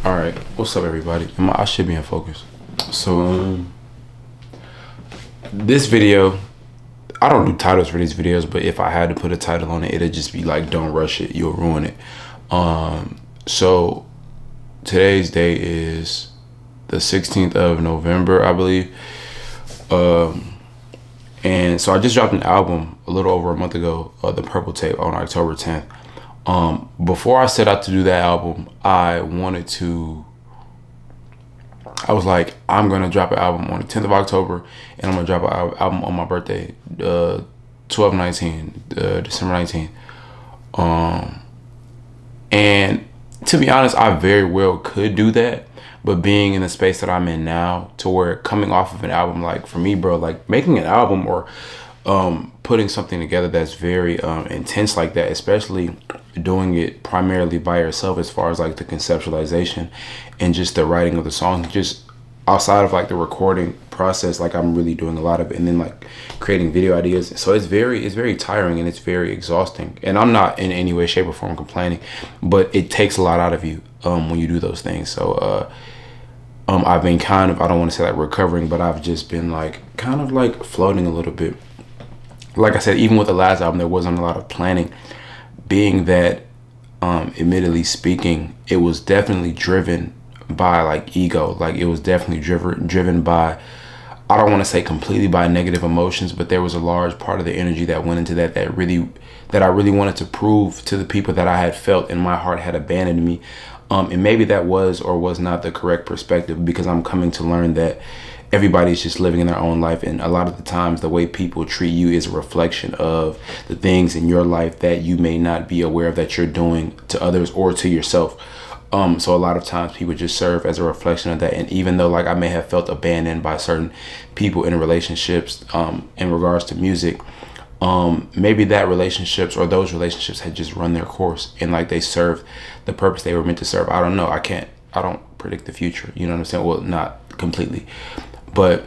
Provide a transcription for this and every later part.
All right, what's up, everybody? I should be in focus. So, this video, I don't do titles for these videos, but if I had to put a title on it, it'd just be like, "Don't rush it, you'll ruin it." So today's date is the 16th of November, I believe. And so I just dropped an album a little over a month ago, The Purple Tape, on October 10th. Before I set out to do that album, I was like, I'm gonna drop an album on the 10th of October, and I'm gonna drop an album on my birthday, 12/19, December 19th. And to be honest, I very well could do that, but being in the space that I'm in now, to where coming off of an album, like for me, bro, like making an album or putting something together that's very intense like that, especially doing it primarily by yourself, as far as like the conceptualization and just the writing of the song, just outside of like the recording process, like I'm really doing a lot of it, and then like creating video ideas. So it's very tiring and it's very exhausting, and I'm not in any way, shape, or form complaining, but it takes a lot out of you when you do those things. So I've been kind of, I don't want to say like recovering, but I've just been like kind of like floating a little bit. Like I said, even with the last album, there wasn't a lot of planning, being that admittedly speaking, it was definitely driven by like ego. Like it was definitely driven by, I don't want to say completely by negative emotions, but there was a large part of the energy that went into that I really wanted to prove to the people that I had felt in my heart had abandoned me. And maybe that was or was not the correct perspective, because I'm coming to learn that everybody's just living in their own life, and a lot of the times the way people treat you is a reflection of the things in your life that you may not be aware of that you're doing to others or to yourself. So a lot of times people just serve as a reflection of that. And even though like I may have felt abandoned by certain people in relationships in regards to music, maybe that relationships or those relationships had just run their course, and like they served the purpose they were meant to serve. I don't know. I don't predict the future. You know what I'm saying? Well, not completely. But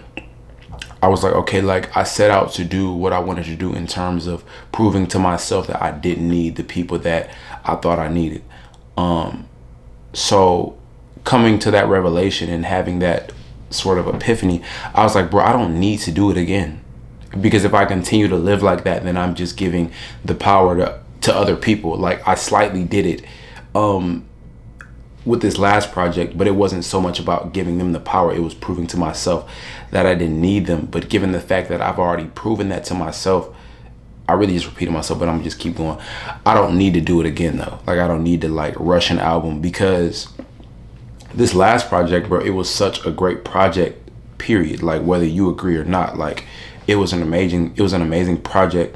I was like, okay, like I set out to do what I wanted to do in terms of proving to myself that I didn't need the people that I thought I needed. So coming to that revelation and having that sort of epiphany, I was like, bro, I don't need to do it again. Because if I continue to live like that, then I'm just giving the power to other people. Like I slightly did it with this last project, but it wasn't so much about giving them the power. It was proving to myself that I didn't need them. But given the fact that I've already proven that to myself, I really just repeated myself, but I'm gonna just keep going. I don't need to do it again though. Like I don't need to like rush an album, because this last project, bro, it was such a great project, period. Like whether you agree or not, like it was an amazing project.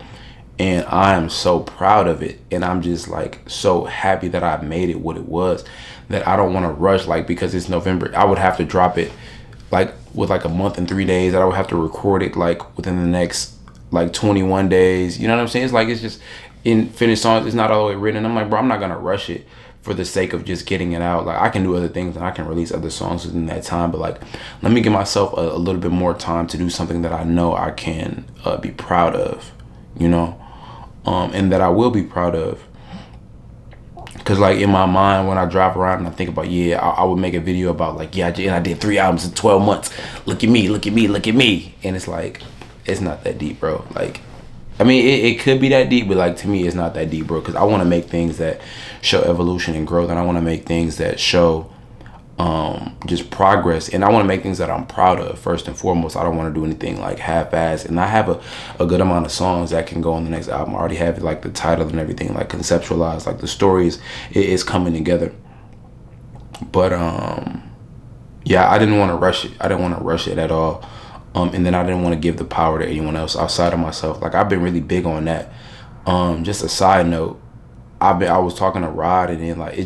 And I am so proud of it. And I'm just like so happy that I made it what it was, that I don't want to rush, like because it's November. I would have to drop it like with like a month and 3 days. I would have to record it like within the next like 21 days. You know what I'm saying? It's like, it's just in finished songs. It's not all the way written. I'm like, bro, I'm not going to rush it for the sake of just getting it out. Like I can do other things and I can release other songs within that time. But like, let me give myself a little bit more time to do something that I know I can be proud of, you know? And that I will be proud of. Because like in my mind, when I drive around and I think about, I would make a video about like, I did 3 albums in 12 months. Look at me, look at me, look at me. And it's like, it's not that deep, bro. Like, I mean, it could be that deep, but like to me, it's not that deep, bro. Because I want to make things that show evolution and growth, and I want to make things that show just progress, and I want to make things that I'm proud of first and foremost. I don't want to do anything like half-assed, and I have a good amount of songs that can go on the next album. I already have like the title and everything like conceptualized, like the stories is coming together. But I didn't want to rush it. I didn't want to rush it at all. And then I didn't want to give the power to anyone else outside of myself. Like I've been really big on that. Just a side note, I was talking to Rod, and then like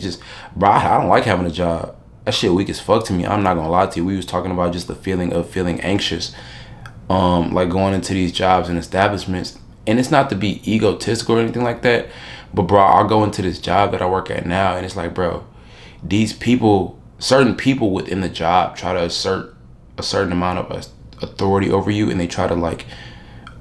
Rod, I don't like having a job. That shit weak as fuck to me. I'm not gonna lie to you. We was talking about just the feeling of feeling anxious, like going into these jobs and establishments. And it's not to be egotistical or anything like that, but bro, I'll go into this job that I work at now, and it's like, bro, these people, certain people within the job try to assert a certain amount of authority over you, and they try to like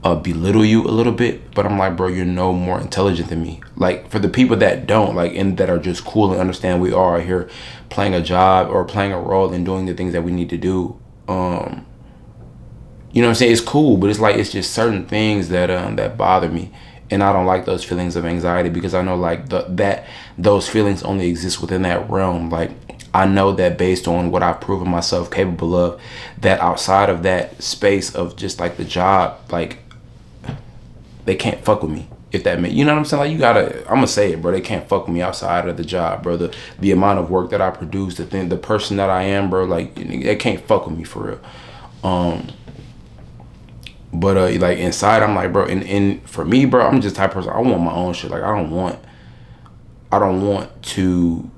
belittle you a little bit, but I'm like, bro, you're no more intelligent than me. Like, for the people that don't, like, and that are just cool and understand we are here playing a job or playing a role and doing the things that we need to do, you know what I'm saying? It's cool, but it's like, it's just certain things that that bother me. And I don't like those feelings of anxiety, because I know, like, that those feelings only exist within that realm. Like, I know that based on what I've proven myself capable of, that outside of that space of just like the job, like, they can't fuck with me. If that makes, you know what I'm saying? Like, you gotta, I'm gonna say it, bro. They can't fuck with me outside of the job, bro. The amount of work that I produce, the person that I am, bro. Like, they can't fuck with me for real. But like, inside, I'm like, bro. And for me, bro, I'm just the type of person. I want my own shit. Like, I don't want to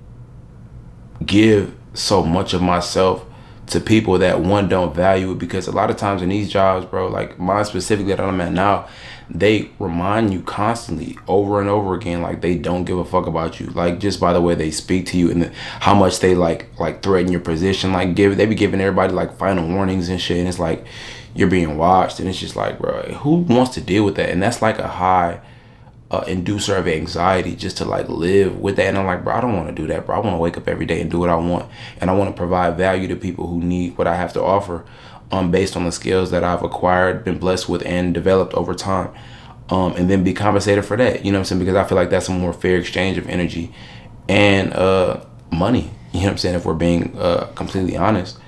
give so much of myself to people that, one, don't value it. Because a lot of times in these jobs, bro, like mine specifically that I'm at now, they remind you constantly over and over again, like, they don't give a fuck about you. Like, just by the way they speak to you and how much they like threaten your position. Like, they be giving everybody like final warnings and shit, and it's like you're being watched, and it's just like, bro, who wants to deal with that? And that's like a high inducer of anxiety, just to like live with that. And I'm like, bro, I don't want to do that, bro. I want to wake up every day and do what I want, and I want to provide value to people who need what I have to offer, based on the skills that I've acquired, been blessed with, and developed over time, and then be compensated for that. You know what I'm saying? Because I feel like that's a more fair exchange of energy and money. You know what I'm saying? If we're being completely honest.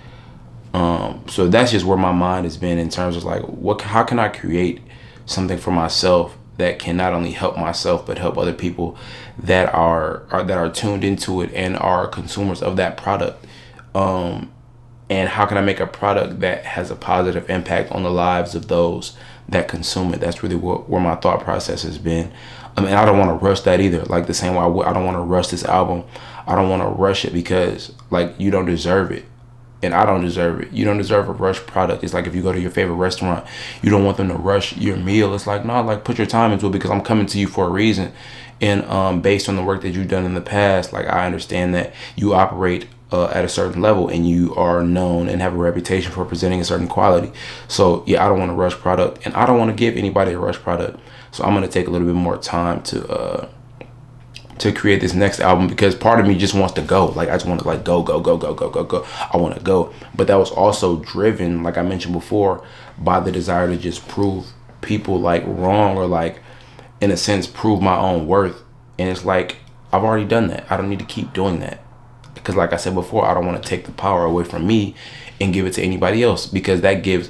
So that's just where my mind has been in terms of like, how can I create something for myself that can not only help myself but help other people that are tuned into it and are consumers of that product. And how can I make a product that has a positive impact on the lives of those that consume it? That's really where my thought process has been. I mean, I don't want to rush that either. Like, the same way I don't want to rush this album. I don't want to rush it, because like, you don't deserve it. And I don't deserve it. You don't deserve a rushed product. It's like if you go to your favorite restaurant, you don't want them to rush your meal. It's like, no, like, put your time into it, because I'm coming to you for a reason. And based on the work that you've done in the past, like, I understand that you operate at a certain level, and you are known and have a reputation for presenting a certain quality. So yeah, I don't want to rush product, and I don't want to give anybody a rush product. So I'm going to take a little bit more time to create this next album, because part of me just wants to go. Like, I just want to like go. I want to go. But that was also driven, like I mentioned before, by the desire to just prove people like wrong, or like, in a sense, prove my own worth. And it's like, I've already done that. I don't need to keep doing that. Because like I said before, I don't want to take the power away from me and give it to anybody else, because that gives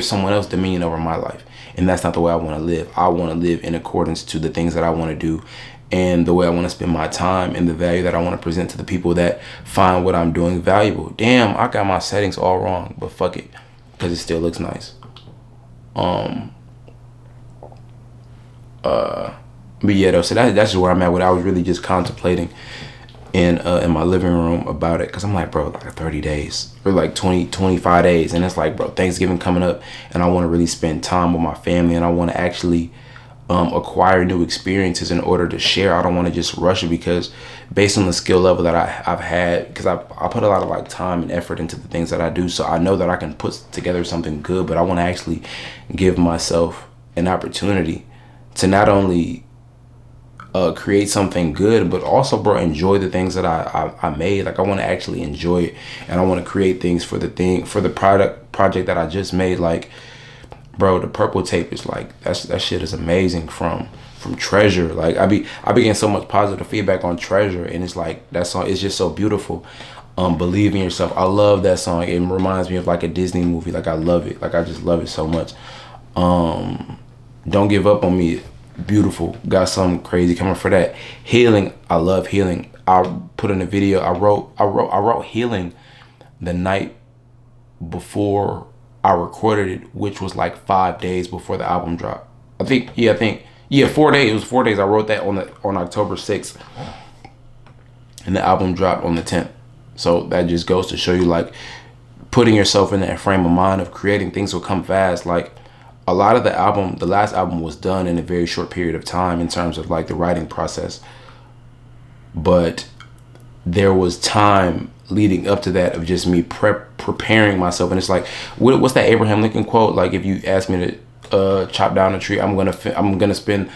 someone else dominion over my life. And that's not the way I want to live. I want to live in accordance to the things that I want to do, and the way I want to spend my time, and the value that I want to present to the people that find what I'm doing valuable. Damn, I got my settings all wrong, but fuck it, because it still looks nice. But yeah, though, so that's just where I'm at. What I was really just contemplating in my living room about it, because I'm like, bro, like 30 days or like 25 days, and it's like, bro, Thanksgiving coming up, and I want to really spend time with my family, and I want to actually acquire new experiences in order to share. I don't want to just rush it, because based on the skill level that I've had, because I put a lot of like time and effort into the things that I do, so I know that I can put together something good. But I want to actually give myself an opportunity to not only create something good, but also, bro, enjoy the things that I made. Like, I want to actually enjoy it, and I want to create things for the project that I just made. Like, bro, the Purple Tape is like, that shit is amazing. From Treasure, like, I be getting so much positive feedback on Treasure, and it's like, that song is just so beautiful. Believe in Yourself, I love that song. It reminds me of like a Disney movie. Like, I love it. Like, I just love it so much. Don't Give Up on Me, beautiful. Got something crazy coming for that. Healing, I love Healing. I put in a video. I wrote Healing the night before I recorded it, which was like 5 days before the album dropped. I think 4 days. It was 4 days. I wrote that on October 6th, and the album dropped on the 10th. So that just goes to show you, like, putting yourself in that frame of mind of creating things will come fast. Like, a lot of the last album was done in a very short period of time in terms of like the writing process, but there was time leading up to that of just me preparing myself. And it's like, what's that Abraham Lincoln quote? Like, if you ask me to chop down a tree. I'm gonna spend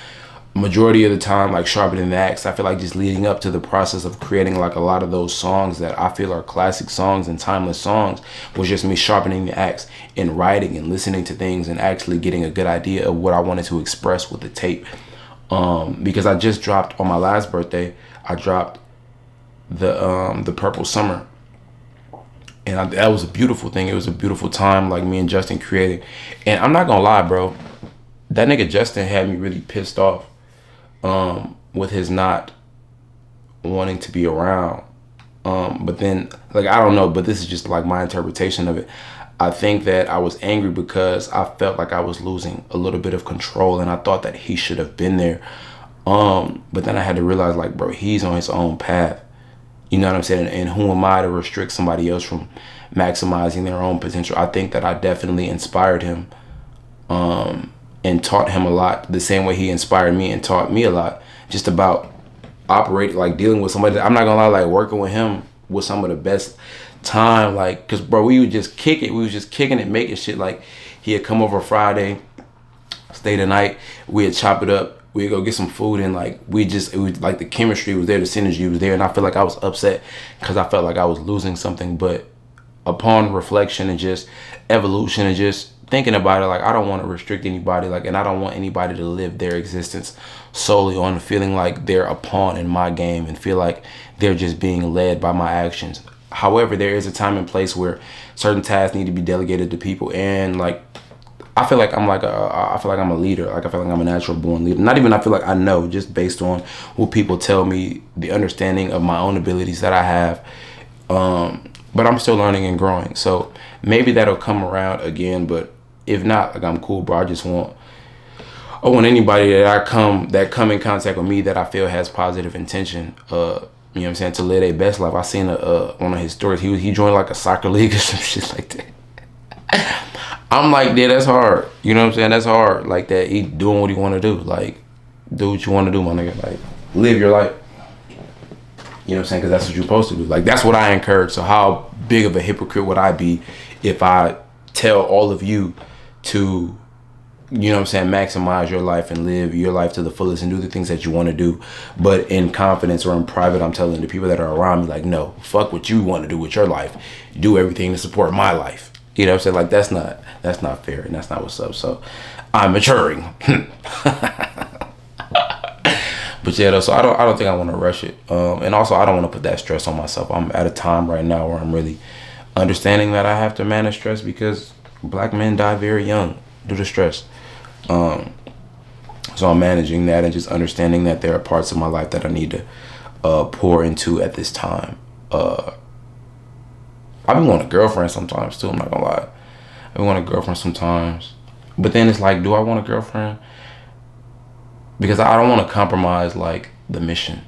majority of the time like sharpening the axe. I feel like just leading up to the process of creating like a lot of those songs that I feel are classic songs and timeless songs was just me sharpening the axe and writing and listening to things and actually getting a good idea of what I wanted to express with the tape. Because I just dropped on my last birthday, I dropped the Purple Summer, and that was a beautiful thing. It was a beautiful time, like me and Justin creating. And I'm not gonna lie, bro, that nigga Justin had me really pissed off with his not wanting to be around. But then, like, I don't know, but this is just like my interpretation of it. I think that I was angry because I felt like I was losing a little bit of control, and I thought that he should have been there. But then I had to realize, like, bro, he's on his own path. You know what I'm saying? And who am I to restrict somebody else from maximizing their own potential? I think that I definitely inspired him and taught him a lot, the same way he inspired me and taught me a lot, just about operating, like dealing with somebody. I'm not gonna lie, like working with him was some of the best time, like, cause bro, we would just kick it. We was just kicking it, making shit. Like, he had come over Friday, stay the night, we'd chop it up, we'd go get some food, and like it was like the chemistry was there, the synergy was there, and I feel like I was upset because I felt like I was losing something. But upon reflection and just evolution and just thinking about it, like, I don't want to restrict anybody, like, and I don't want anybody to live their existence solely on feeling like they're a pawn in my game and feel like they're just being led by my actions. However, there is a time and place where certain tasks need to be delegated to people, and like I feel like I'm a leader. Like, I feel like I'm a natural born leader. Not even I feel like I know, just based on what people tell me, the understanding of my own abilities that I have. But I'm still learning and growing. So maybe that'll come around again. But if not, like, I'm cool, bro. I want anybody that come in contact with me that I feel has positive intention, you know what I'm saying, to live their best life. I seen one of his stories. He joined like a soccer league or some shit like that. I'm like, yeah, that's hard. You know what I'm saying? That's hard. Like, that he doing what he want to do. Like, do what you want to do, my nigga. Like, live your life. You know what I'm saying? Because that's what you're supposed to do. Like, that's what I encourage. So how big of a hypocrite would I be if I tell all of you to, you know what I'm saying, maximize your life and live your life to the fullest and do the things that you want to do, but in confidence or in private, I'm telling the people that are around me, like, no, fuck what you want to do with your life. Do everything to support my life. You know what I'm saying? Like, that's not fair, and that's not what's up. So I'm maturing. But yeah, though, so I don't think I want to rush it. And also, I don't want to put that stress on myself. I'm at a time right now where I'm really understanding that I have to manage stress, because black men die very young due to stress. So I'm managing that and just understanding that there are parts of my life that I need to pour into at this time. I be wanting a girlfriend sometimes too, I'm not gonna lie. I be wanting a girlfriend sometimes. But then it's like, do I want a girlfriend? Because I don't want to compromise like the mission.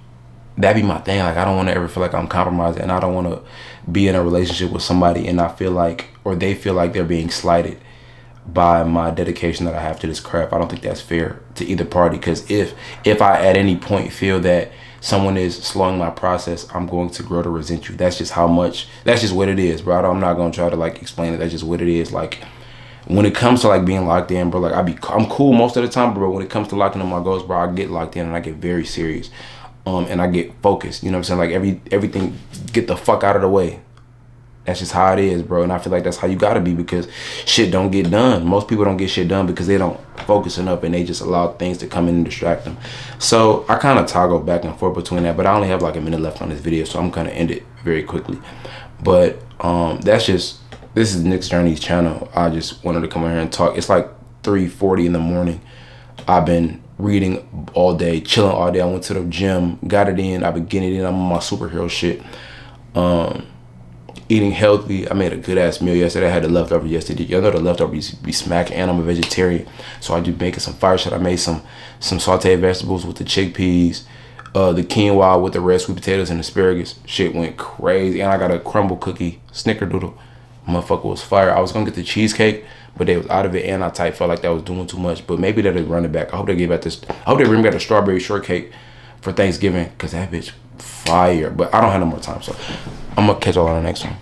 That'd be my thing. Like, I don't want to ever feel like I'm compromised, and I don't want to be in a relationship with somebody and I feel like, or they feel like they're being slighted by my dedication that I have to this craft. I don't think that's fair to either party, because if I at any point feel that someone is slowing my process, I'm going to grow to resent you. That's just what it is, bro. I'm not gonna try to like explain it. That's just what it is. Like, when it comes to like being locked in, bro, like I'm cool most of the time, bro. When it comes to locking in my goals, bro, I get locked in and I get very serious, and I get focused. You know what I'm saying? Like, everything, get the fuck out of the way. That's just how it is, bro. And I feel like that's how you gotta be, because shit don't get done. Most people don't get shit done because they don't focus enough and they just allow things to come in and distract them. So I kind of toggle back and forth between that, but I only have like a minute left on this video, so I'm gonna end it very quickly. But this is Nick's Journey's channel. I just wanted to come in here and talk. It's like 3:40 in the morning. I've been reading all day, chilling all day. I went to the gym, got it in. I've been getting it in. I'm on my superhero shit. Eating healthy. I made a good ass meal yesterday. I had the leftover yesterday. Y'all know the leftovers be smacking, and I'm a vegetarian, so I do making some fire shit. I made some sauteed vegetables with the chickpeas, the quinoa with the red sweet potatoes and asparagus. Shit went crazy, and I got a crumble cookie snickerdoodle. Motherfucker was fire. I was gonna get the cheesecake, but they was out of it, and I felt like that was doing too much. But maybe they'll run it back. I hope they bring back the strawberry shortcake for Thanksgiving, because that bitch fire. But I don't have no more time, so I'm gonna catch y'all on the next one.